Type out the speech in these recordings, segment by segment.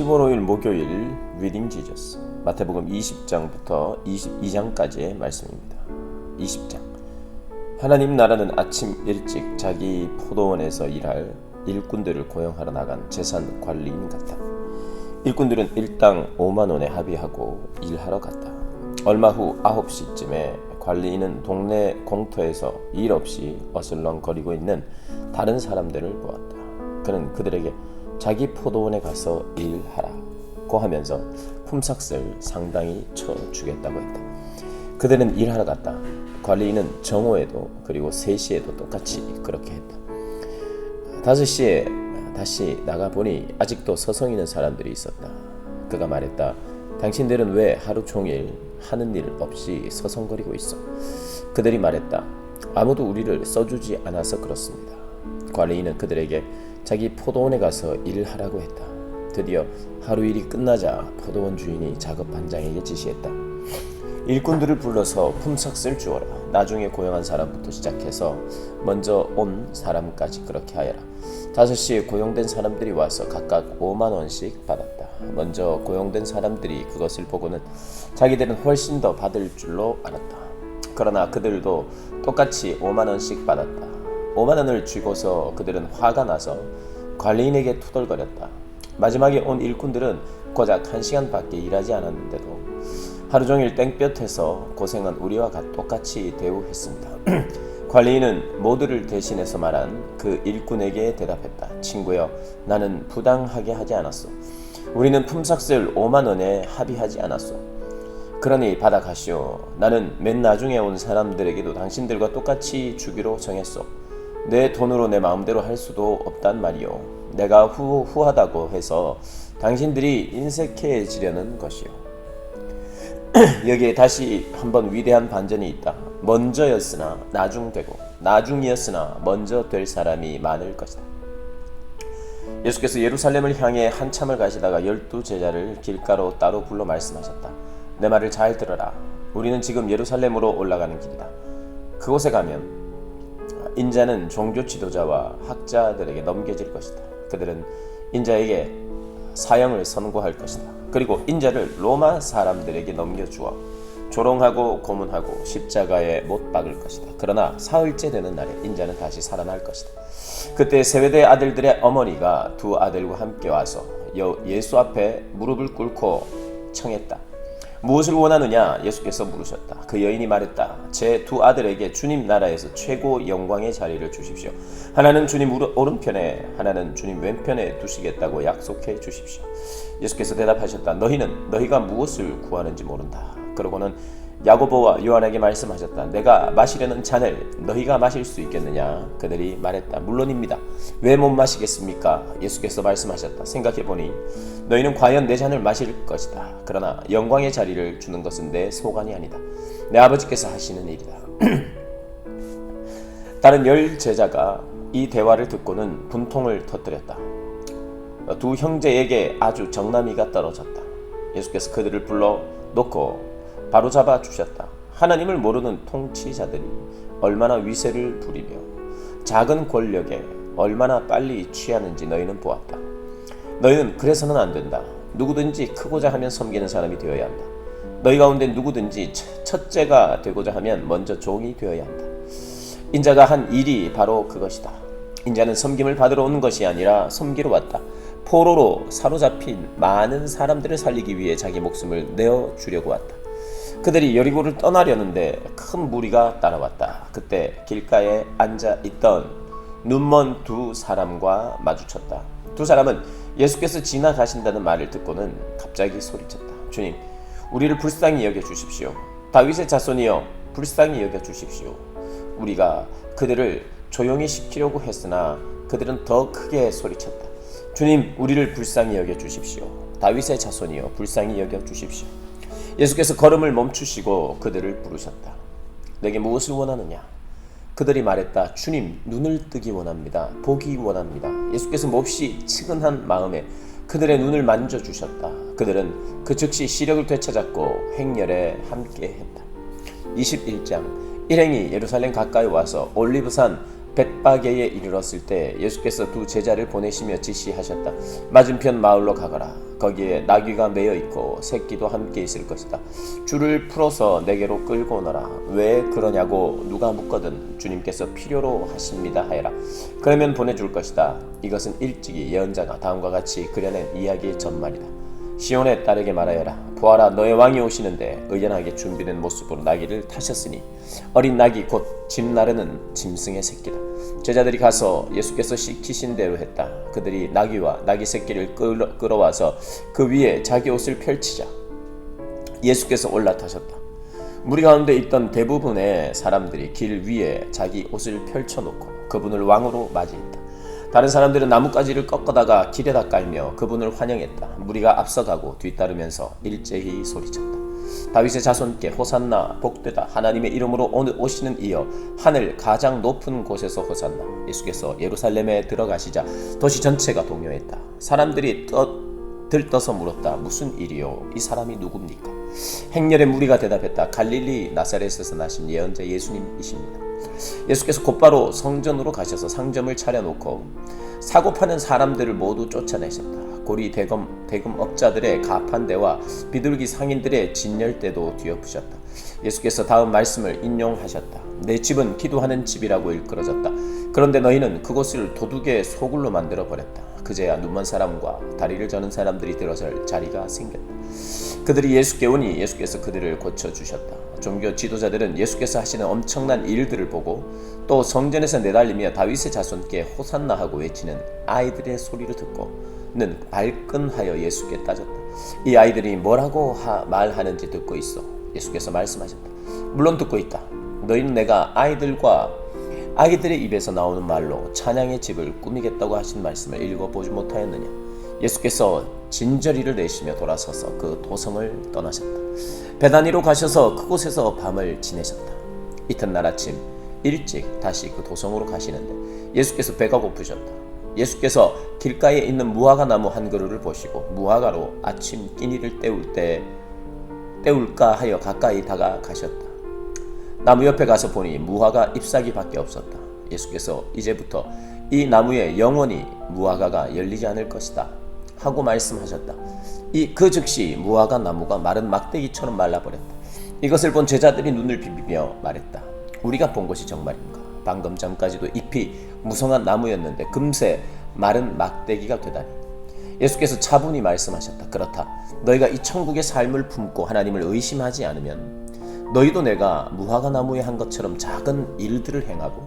15일일 목요일 리딩 지저스 마태복음 20장부터 22장까지의 말씀입니다. 20장 하나님 나라는 아침 일찍 자기 포도원에서 일할 일꾼들을 고용하러 나간 재산 관리인 같다. 일꾼들은 일당 5만 원에 합의하고 일하러 갔다. 얼마 후 9시쯤에 관리인은 동네 공터에서 일 없이 어슬렁거리고 있는 다른 사람들을 보았다. 그는 그들에게 자기 포도원에 가서 일하라고 하면서 품삯을 상당히 쳐주겠다고 했다. 그들은 일하러 갔다. 관리인은 정오에도 그리고 3시에도 똑같이 그렇게 했다. 5시에 다시 나가보니 아직도 서성이는 사람들이 있었다. 그가 말했다. 당신들은 왜 하루 종일 하는 일 없이 서성거리고 있어? 그들이 말했다. 아무도 우리를 써주지 않아서 그렇습니다. 관리인은 그들에게 자기 포도원에 가서 일을 하라고 했다. 드디어 하루 일이 끝나자 포도원 주인이 작업 반장에게 지시했다. 일꾼들을 불러서 품삯을 주어라. 나중에 고용한 사람부터 시작해서 먼저 온 사람까지 그렇게 하여라. 5시에 고용된 사람들이 와서 각각 5만 원씩 받았다. 먼저 고용된 사람들이 그것을 보고는 자기들은 훨씬 더 받을 줄로 알았다. 그러나 그들도 똑같이 5만 원씩 받았다. 5만 원을 쥐고서 그들은 화가 나서 관리인에게 투덜거렸다. 마지막에 온 일꾼들은 고작 1시간밖에 일하지 않았는데도 하루 종일 땡볕에서 고생한 우리와 똑같이 대우했습니다. 관리인은 모두를 대신해서 말한 그 일꾼에게 대답했다. 친구여, 나는 부당하게 하지 않았어. 우리는 품삯을 5만 원에 합의하지 않았어. 그러니 받아가시오. 나는 맨 나중에 온 사람들에게도 당신들과 똑같이 주기로 정했소. 내 돈으로 내 마음대로 할 수도 없단 말이오. 내가 후하다고 해서 당신들이 인색해지려는 것이오. 여기에 다시 한번 위대한 반전이 있다. 먼저였으나 나중되고 나중이었으나 먼저 될 사람이 많을 것이다. 예수께서 예루살렘을 향해 한참을 가시다가 12제자를 길가로 따로 불러 말씀하셨다. 내 말을 잘 들어라. 우리는 지금 예루살렘으로 올라가는 길이다. 그곳에 가면 인자는 종교 지도자와 학자들에게 넘겨질 것이다. 그들은 인자에게 사형을 선고할 것이다. 그리고 인자를 로마 사람들에게 넘겨주어 조롱하고 고문하고 십자가에 못 박을 것이다. 그러나 사흘째 되는 날에 인자는 다시 살아날 것이다. 그때 세베대 아들들의 어머니가 두 아들과 함께 와서 예수 앞에 무릎을 꿇고 청했다. 무엇을 원하느냐? 예수께서 물으셨다. 그 여인이 말했다. 제 두 아들에게 주님 나라에서 최고 영광의 자리를 주십시오. 하나는 주님 오른편에 하나는 주님 왼편에 두시겠다고 약속해 주십시오. 예수께서 대답하셨다. 너희가 무엇을 구하는지 모른다. 그러고는 야고보와 요한에게 말씀하셨다. 내가 마시려는 잔을 너희가 마실 수 있겠느냐? 그들이 말했다. 물론입니다. 왜 못 마시겠습니까? 예수께서 말씀하셨다. 생각해보니 너희는 과연 내 잔을 마실 것이다. 그러나 영광의 자리를 주는 것은 내 소관이 아니다. 내 아버지께서 하시는 일이다. 다른 10제자가 이 대화를 듣고는 분통을 터뜨렸다. 두 형제에게 아주 정나미가 떨어졌다. 예수께서 그들을 불러 놓고 바로잡아 주셨다. 하나님을 모르는 통치자들이 얼마나 위세를 부리며 작은 권력에 얼마나 빨리 취하는지 너희는 보았다. 너희는 그래서는 안 된다. 누구든지 크고자 하면 섬기는 사람이 되어야 한다. 너희 가운데 누구든지 첫째가 되고자 하면 먼저 종이 되어야 한다. 인자가 한 일이 바로 그것이다. 인자는 섬김을 받으러 온 것이 아니라 섬기러 왔다. 포로로 사로잡힌 많은 사람들을 살리기 위해 자기 목숨을 내어주려고 왔다. 그들이 여리고를 떠나려는데 큰 무리가 따라왔다. 그때 길가에 앉아있던 눈먼 두 사람과 마주쳤다. 두 사람은 예수께서 지나가신다는 말을 듣고는 갑자기 소리쳤다. 주님, 우리를 불쌍히 여겨주십시오. 다윗의 자손이여, 불쌍히 여겨주십시오. 우리가 그들을 조용히 시키려고 했으나 그들은 더 크게 소리쳤다. 주님, 우리를 불쌍히 여겨주십시오. 다윗의 자손이여, 불쌍히 여겨주십시오. 예수께서 걸음을 멈추시고 그들을 부르셨다. 내게 무엇을 원하느냐? 그들이 말했다. 주님, 눈을 뜨기 원합니다. 보기 원합니다. 예수께서 몹시 측은한 마음에 그들의 눈을 만져주셨다. 그들은 그 즉시 시력을 되찾았고 행렬에 함께 했다. 21장 일행이 예루살렘 가까이 와서 올리브산 벳바게에 이르렀을 때 예수께서 두 제자를 보내시며 지시하셨다. 맞은편 마을로 가거라. 거기에 나귀가 매여 있고 새끼도 함께 있을 것이다. 줄을 풀어서 내게로 끌고 오너라. 왜 그러냐고 누가 묻거든 주님께서 필요로 하십니다 하여라. 그러면 보내줄 것이다. 이것은 일찍이 예언자가 다음과 같이 그려낸 이야기의 전말이다. 시온의 딸에게 말하여라. 보아라, 너의 왕이 오시는데 의연하게 준비된 모습으로 나귀를 타셨으니 어린 나귀 곧 짐 나르는 짐승의 새끼다. 제자들이 가서 예수께서 시키신 대로 했다. 그들이 나귀와 나귀 새끼를 끌어와서 그 위에 자기 옷을 펼치자 예수께서 올라타셨다. 무리 가운데 있던 대부분의 사람들이 길 위에 자기 옷을 펼쳐놓고 그분을 왕으로 맞이했다. 다른 사람들은 나뭇가지를 꺾어다가 길에다 깔며 그분을 환영했다. 무리가 앞서가고 뒤따르면서 일제히 소리쳤다. 다윗의 자손께 호산나, 복되다, 하나님의 이름으로 오늘 오시는 이여 하늘 가장 높은 곳에서 호산나. 예수께서 예루살렘에 들어가시자 도시 전체가 동요했다. 사람들이 들떠서 물었다. 무슨 일이요? 이 사람이 누굽니까? 행렬의 무리가 대답했다. 갈릴리 나사렛에서 나신 예언자 예수님이십니다. 예수께서 곧바로 성전으로 가셔서 상점을 차려놓고 사고 파는 사람들을 모두 쫓아내셨다. 고리 대금업자들의 가판대와 비둘기 상인들의 진열대도 뒤엎으셨다. 예수께서 다음 말씀을 인용하셨다. 내 집은 기도하는 집이라고 일컬어졌다. 그런데 너희는 그곳을 도둑의 소굴로 만들어버렸다. 그제야 눈먼 사람과 다리를 저는 사람들이 들어설 자리가 생겼다. 그들이 예수께 오니 예수께서 그들을 고쳐주셨다. 종교 지도자들은 예수께서 하시는 엄청난 일들을 보고 또 성전에서 내달리며 다윗의 자손께 호산나 하고 외치는 아이들의 소리를 듣고는 발끈하여 예수께 따졌다. 이 아이들이 뭐라고 말하는지 듣고 있어. 예수께서 말씀하셨다. 물론 듣고 있다. 너희는 내가 아이들의 입에서 나오는 말로 찬양의 집을 꾸미겠다고 하신 말씀을 읽어보지 못하였느냐. 예수께서 진저리를 내쉬며 돌아서서 그 도성을 떠나셨다. 베다니로 가셔서 그곳에서 밤을 지내셨다. 이튿날 아침 일찍 다시 그 도성으로 가시는데 예수께서 배가 고프셨다. 예수께서 길가에 있는 무화과 나무 한 그루를 보시고 무화과로 아침 끼니를 때울까 하여 가까이 다가가셨다. 나무 옆에 가서 보니 무화과 잎사귀밖에 없었다. 예수께서 이제부터 이 나무에 영원히 무화과가 열리지 않을 것이다 하고 말씀하셨다. 그 즉시 무화과 나무가 마른 막대기처럼 말라버렸다. 이것을 본 제자들이 눈을 비비며 말했다. 우리가 본 것이 정말인가? 방금 전까지도 잎이 무성한 나무였는데 금세 마른 막대기가 되다니. 예수께서 차분히 말씀하셨다. 그렇다. 너희가 이 천국의 삶을 품고 하나님을 의심하지 않으면 너희도 내가 무화과 나무에 한 것처럼 작은 일들을 행하고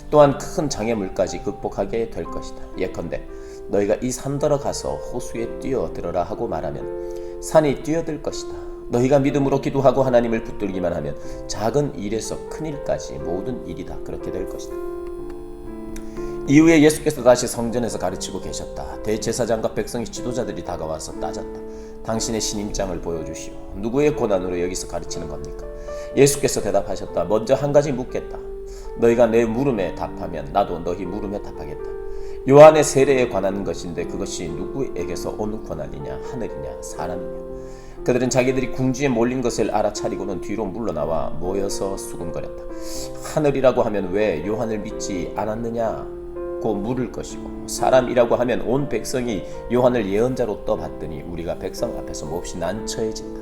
또한 큰 장애물까지 극복하게 될 것이다. 예컨대 너희가 이 산더러 가서 호수에 뛰어들어라 하고 말하면 산이 뛰어들 것이다. 너희가 믿음으로 기도하고 하나님을 붙들기만 하면 작은 일에서 큰 일까지 모든 일이 다 그렇게 될 것이다. 이후에 예수께서 다시 성전에서 가르치고 계셨다. 대제사장과 백성의 지도자들이 다가와서 따졌다. 당신의 신임장을 보여주시오. 누구의 고난으로 여기서 가르치는 겁니까? 예수께서 대답하셨다. 먼저 한 가지 묻겠다. 너희가 내 물음에 답하면 나도 너희 물음에 답하겠다. 요한의 세례에 관한 것인데 그것이 누구에게서 온 고난이냐? 하늘이냐? 사람이냐? 그들은 자기들이 궁지에 몰린 것을 알아차리고는 뒤로 물러나와 모여서 수군거렸다. 하늘이라고 하면 왜 요한을 믿지 않았느냐고 물을 것이고 사람이라고 하면 온 백성이 요한을 예언자로 떠봤더니 우리가 백성 앞에서 몹시 난처해진다.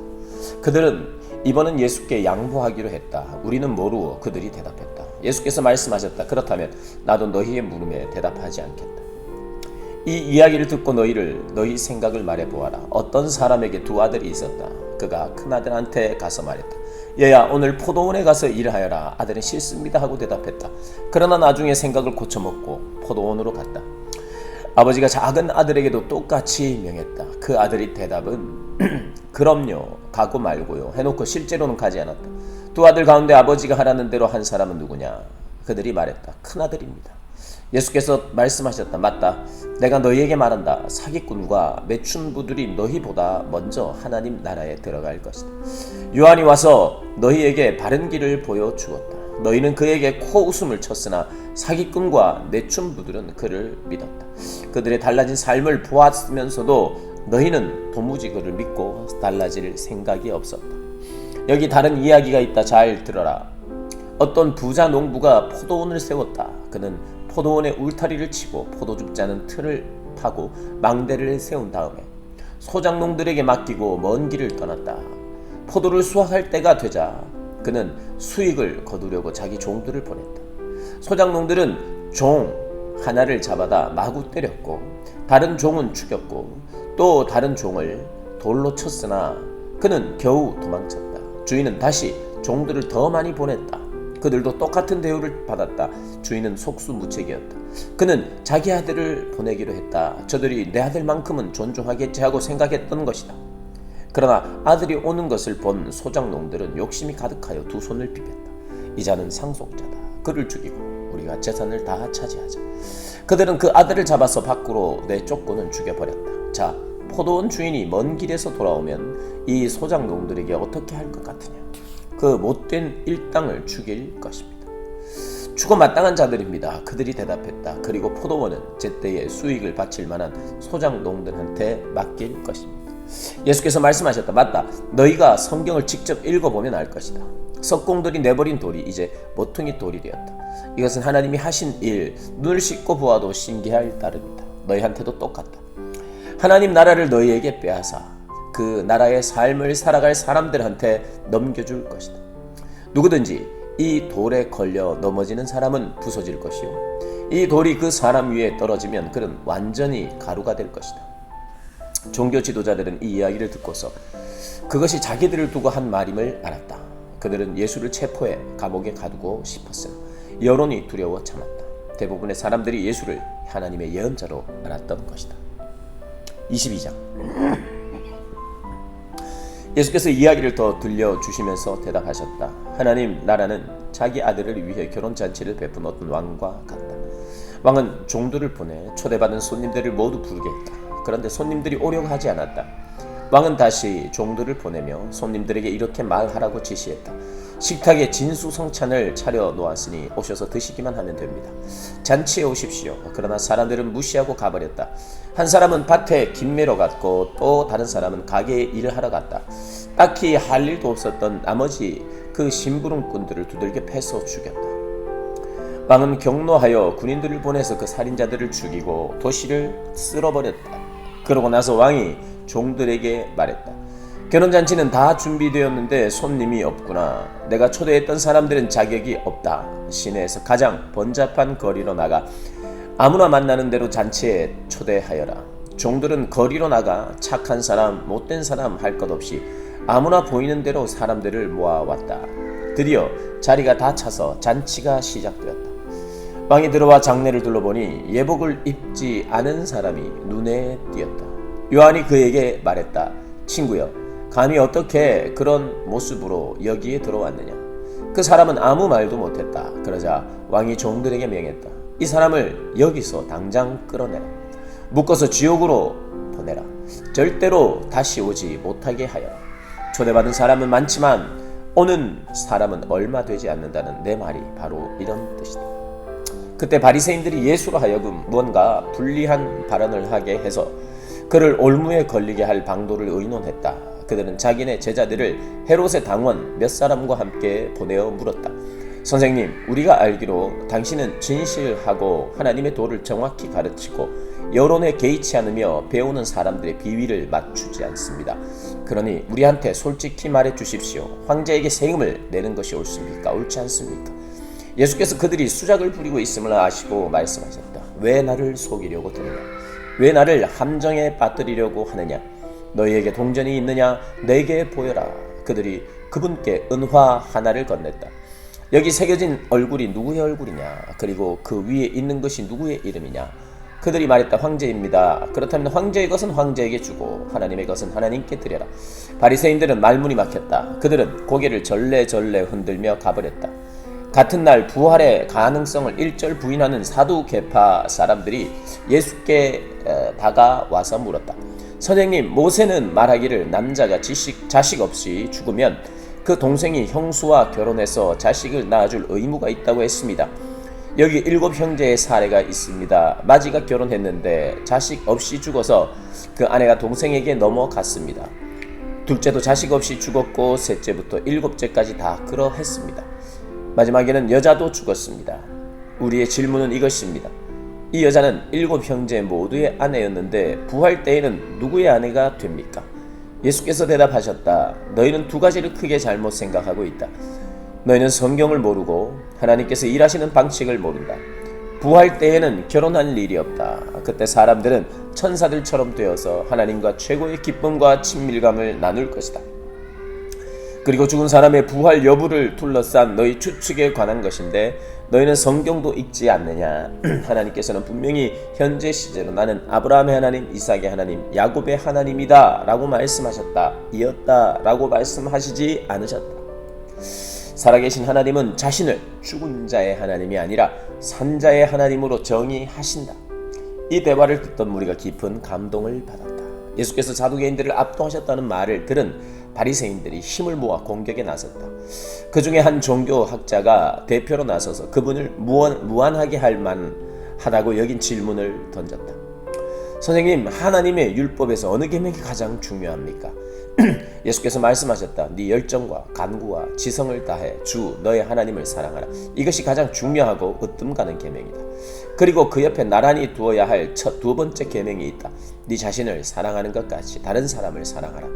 그들은 이번은 예수께 양보하기로 했다. 우리는 모르고 그들이 대답했다. 예수께서 말씀하셨다. 그렇다면 나도 너희의 물음에 대답하지 않겠다. 이 이야기를 듣고 너희 생각을 말해보아라. 어떤 사람에게 두 아들이 있었다. 그가 큰아들한테 가서 말했다. 얘야, 오늘 포도원에 가서 일하여라. 아들은 싫습니다 하고 대답했다. 그러나 나중에 생각을 고쳐먹고 포도원으로 갔다. 아버지가 작은 아들에게도 똑같이 명했다. 그 아들이 대답은 그럼요, 가고 말고요 해놓고 실제로는 가지 않았다. 두 아들 가운데 아버지가 하라는 대로 한 사람은 누구냐? 그들이 말했다. 큰아들입니다. 예수께서 말씀하셨다. 맞다. 내가 너희에게 말한다. 사기꾼과 매춘부들이 너희보다 먼저 하나님 나라에 들어갈 것이다. 요한이 와서 너희에게 바른 길을 보여주었다. 너희는 그에게 코웃음을 쳤으나 사기꾼과 매춘부들은 그를 믿었다. 그들의 달라진 삶을 보았으면서도 너희는 도무지 그를 믿고 달라질 생각이 없었다. 여기 다른 이야기가 있다. 잘 들어라. 어떤 부자 농부가 포도원을 세웠다. 그는 포도원에 울타리를 치고 포도즙 짜는 틀을 파고 망대를 세운 다음에 소작농들에게 맡기고 먼 길을 떠났다. 포도를 수확할 때가 되자 그는 수익을 거두려고 자기 종들을 보냈다. 소작농들은 종 하나를 잡아다 마구 때렸고 다른 종은 죽였고 또 다른 종을 돌로 쳤으나 그는 겨우 도망쳤다. 주인은 다시 종들을 더 많이 보냈다. 그들도 똑같은 대우를 받았다. 주인은 속수무책이었다. 그는 자기 아들을 보내기로 했다. 저들이 내 아들만큼은 존중하겠지 하고 생각했던 것이다. 그러나 아들이 오는 것을 본 소작농들은 욕심이 가득하여 두 손을 비볐다. 이 자는 상속자다. 그를 죽이고 우리가 재산을 다 차지하자. 그들은 그 아들을 잡아서 밖으로 내쫓고는 죽여버렸다. 자, 포도원 주인이 먼 길에서 돌아오면 이 소작농들에게 어떻게 할 것 같으냐? 그 못된 일당을 죽일 것입니다. 죽어 마땅한 자들입니다. 그들이 대답했다. 그리고 포도원은 제때에 수익을 바칠 만한 소작농들한테 맡길 것입니다. 예수께서 말씀하셨다. 맞다. 너희가 성경을 직접 읽어보면 알 것이다. 석공들이 내버린 돌이 이제 모퉁이 돌이 되었다. 이것은 하나님이 하신 일, 눈을 씻고 보아도 신기할 따름이다. 너희한테도 똑같다. 하나님 나라를 너희에게 빼앗아 그 나라의 삶을 살아갈 사람들한테 넘겨줄 것이다. 누구든지 이 돌에 걸려 넘어지는 사람은 부서질 것이요 이 돌이 그 사람 위에 떨어지면 그는 완전히 가루가 될 것이다. 종교 지도자들은 이 이야기를 듣고서 그것이 자기들을 두고 한 말임을 알았다. 그들은 예수를 체포해 감옥에 가두고 싶었으나 여론이 두려워 참았다. 대부분의 사람들이 예수를 하나님의 예언자로 알았던 것이다. 22장 예수께서 이야기를 더 들려주시면서 대답하셨다. 하나님 나라는 자기 아들을 위해 결혼잔치를 베푼 어떤 왕과 같다. 왕은 종들을 보내 초대받은 손님들을 모두 부르게 했다. 그런데 손님들이 오려고 하지 않았다. 왕은 다시 종들을 보내며 손님들에게 이렇게 말하라고 지시했다. 식탁에 진수성찬을 차려 놓았으니 오셔서 드시기만 하면 됩니다. 잔치에 오십시오. 그러나 사람들은 무시하고 가버렸다. 한 사람은 밭에 김매러 갔고 또 다른 사람은 가게에 일을 하러 갔다. 딱히 할 일도 없었던 나머지 그 심부름꾼들을 두들겨 패서 죽였다. 왕은 경노하여 군인들을 보내서 그 살인자들을 죽이고 도시를 쓸어버렸다. 그러고 나서 왕이 종들에게 말했다. 결혼잔치는 다 준비되었는데 손님이 없구나. 내가 초대했던 사람들은 자격이 없다. 시내에서 가장 번잡한 거리로 나가 아무나 만나는 대로 잔치에 초대하여라. 종들은 거리로 나가 착한 사람, 못된 사람 할 것 없이 아무나 보이는 대로 사람들을 모아왔다. 드디어 자리가 다 차서 잔치가 시작되었다. 왕이 들어와 장례를 둘러보니 예복을 입지 않은 사람이 눈에 띄었다. 요한이 그에게 말했다. 친구여, 감히 어떻게 그런 모습으로 여기에 들어왔느냐? 그 사람은 아무 말도 못했다. 그러자 왕이 종들에게 명했다. 이 사람을 여기서 당장 끌어내라. 묶어서 지옥으로 보내라. 절대로 다시 오지 못하게 하여라. 초대받은 사람은 많지만 오는 사람은 얼마 되지 않는다는 내 말이 바로 이런 뜻이다. 그때 바리새인들이 예수로 하여금 무언가 불리한 발언을 하게 해서 그를 올무에 걸리게 할 방도를 의논했다. 그들은 자기네 제자들을 헤롯의 당원 몇 사람과 함께 보내어 물었다. 선생님, 우리가 알기로 당신은 진실하고 하나님의 도를 정확히 가르치고 여론에 개의치 않으며 배우는 사람들의 비위를 맞추지 않습니다. 그러니 우리한테 솔직히 말해 주십시오. 황제에게 세금을 내는 것이 옳습니까? 옳지 않습니까? 예수께서 그들이 수작을 부리고 있음을 아시고 말씀하셨다. 왜 나를 속이려고 드느냐? 왜 나를 함정에 빠뜨리려고 하느냐? 너희에게 동전이 있느냐? 내게 보여라. 그들이 그분께 은화 하나를 건넸다. 여기 새겨진 얼굴이 누구의 얼굴이냐? 그리고 그 위에 있는 것이 누구의 이름이냐? 그들이 말했다. 황제입니다. 그렇다면 황제의 것은 황제에게 주고 하나님의 것은 하나님께 드려라. 바리새인들은 말문이 막혔다. 그들은 고개를 절레절레 흔들며 가버렸다. 같은 날 부활의 가능성을 일절 부인하는 사두개파 사람들이 예수께 다가와서 물었다. 선생님, 모세는 말하기를 남자가 자식 없이 죽으면 그 동생이 형수와 결혼해서 자식을 낳아줄 의무가 있다고 했습니다. 여기 7 형제의 사례가 있습니다. 마지가 결혼했는데 자식 없이 죽어서 그 아내가 동생에게 넘어갔습니다. 둘째도 자식 없이 죽었고 셋째부터 7째까지 다 그러했습니다. 마지막에는 여자도 죽었습니다. 우리의 질문은 이것입니다. 이 여자는 7 형제 모두의 아내였는데 부활 때에는 누구의 아내가 됩니까? 예수께서 대답하셨다. 너희는 2가지를 크게 잘못 생각하고 있다. 너희는 성경을 모르고 하나님께서 일하시는 방식을 모른다. 부활 때에는 결혼할 일이 없다. 그때 사람들은 천사들처럼 되어서 하나님과 최고의 기쁨과 친밀감을 나눌 것이다. 그리고 죽은 사람의 부활 여부를 둘러싼 너희 추측에 관한 것인데 너희는 성경도 읽지 않느냐? 하나님께서는 분명히 현재 시제로 나는 아브라함의 하나님, 이삭의 하나님, 야곱의 하나님이다 라고 말씀하셨다. 이었다 라고 말씀하시지 않으셨다. 살아계신 하나님은 자신을 죽은 자의 하나님이 아니라 산 자의 하나님으로 정의하신다. 이 대화를 듣던 무리가 깊은 감동을 받았다. 예수께서 사두개인들을 압도하셨다는 말을 들은 바리새인들이 힘을 모아 공격에 나섰다. 그 중에 한 종교학자가 대표로 나서서 그분을 무한하게 할 만하다고 여긴 질문을 던졌다. 선생님, 하나님의 율법에서 어느 계명이 가장 중요합니까? 예수께서 말씀하셨다. 네 열정과 간구와 지성을 다해 주 너의 하나님을 사랑하라. 이것이 가장 중요하고 으뜸 가는 계명이다. 그리고 그 옆에 나란히 두어야 할 첫 2번째 계명이 있다. 네 자신을 사랑하는 것 같이 다른 사람을 사랑하라.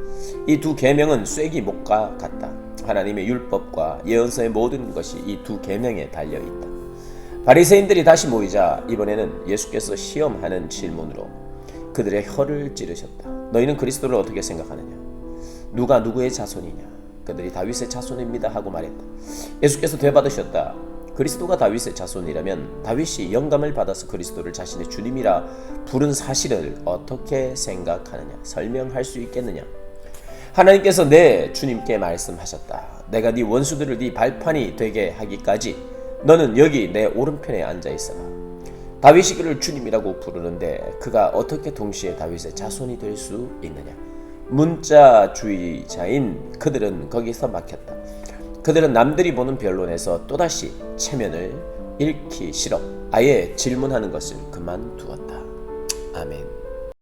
이 2 계명은 쐐기 목과 같다. 하나님의 율법과 예언서의 모든 것이 이 2 계명에 달려있다. 바리새인들이 다시 모이자 이번에는 예수께서 시험하는 질문으로 그들의 혀를 찌르셨다. 너희는 그리스도를 어떻게 생각하느냐? 누가 누구의 자손이냐? 그들이 다윗의 자손입니다 하고 말했다. 예수께서 되받으셨다. 그리스도가 다윗의 자손이라면 다윗이 영감을 받아서 그리스도를 자신의 주님이라 부른 사실을 어떻게 생각하느냐? 설명할 수 있겠느냐? 하나님께서 내 주님께 말씀하셨다. 내가 네 원수들을 네 발판이 되게 하기까지 너는 여기 내 오른편에 앉아 있어라. 다윗이 그를 주님이라고 부르는데 그가 어떻게 동시에 다윗의 자손이 될 수 있느냐? 문자주의자인 그들은 거기서 막혔다. 그들은 남들이 보는 변론에서 또다시 체면을 잃기 싫어 아예 질문하는 것을 그만두었다. 아멘.